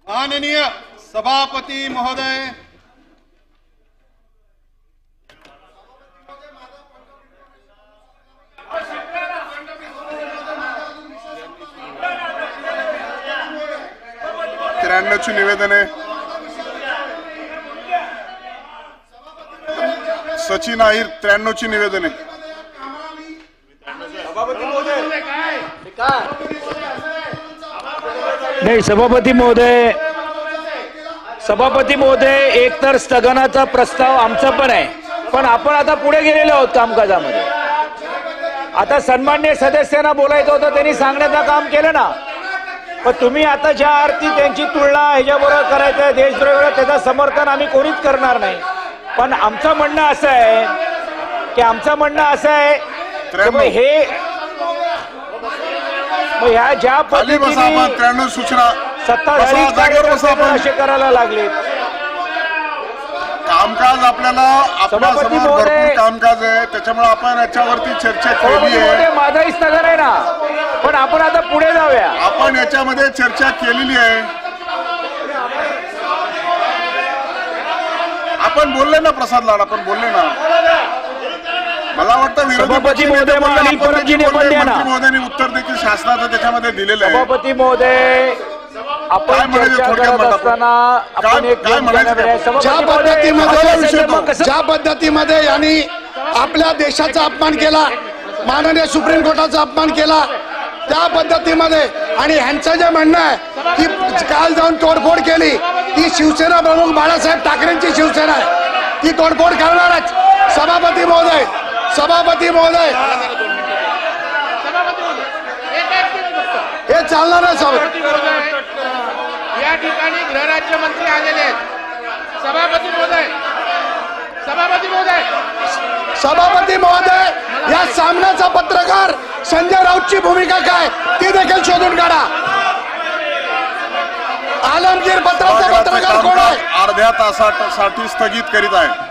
माननीय सभापती महोदय, ची निवेदन आहे। सचिन आहिर 93 ची निवेदन आहे। नाही सभापती महोदय एकतर स्थगनाचा प्रस्ताव आमचा पण आहे, पण आपण आता पुढे गेलेलो आहोत कामकाजामध्ये। आता सन्माननीय सदस्यांना बोलायचं होतं, त्यांनी सांगण्याचं काम केलं ना। पण तुम्ही आता ज्या अर्थी त्यांची तुलना ह्याच्याबरोबर करायचं देशद्रोहीला, त्याचं समर्थन आम्ही कोणीच करणार नाही। पण आमचं म्हणणं असं आहे की हे ह्या ज्या पद्धतीने 93 सूचना सत्ताधारी असे करायला लागले। कामकाज आपल्या समोर भरपूर कामकाज आहे, त्याच्यामुळे आपण याच्यावरती चर्चा केली आहे। माझाही स्थगन आहे ना, पण आपण आता पुढे जाऊया। आपण याच्यामध्ये चर्चा केलेली आहे। आपण बोलले ना प्रसाद लाड, आपण बोलले ना। मला वाटतं विरोधी सभापती महोदय महोदयांनी उत्तर देखील शासनाचं त्याच्यामध्ये दिलेलं आहे। सभापती महोदय आपण चर्चा करत असताना आपण एक ज्या पद्धतीमध्ये यांनी आपल्या देशाचा अपमान केला, माननीय सुप्रीम कोर्टाचा अपमान केला, त्या पद्धतीमध्ये आणि ह्यांचं जे म्हणणं आहे की काल जाऊन तोडफोड केली, ती शिवसेना प्रमुख बाळासाहेब ठाकरेंची शिवसेना आहे, ती तोडफोड करणारच। सभापती महोदय हे चालणार आहे। या ठिकाणी गृहराज्यमंत्री आलेले आहेत। सभापती महोदय या सामन्याचा पत्रकार संजय राऊतची भूमिका काय ती देखील शोधून काढा। आलमगीर पत्राचा पत्रकार कोण आहे? अर्ध्या तासासाठी स्थगित करीत आहे।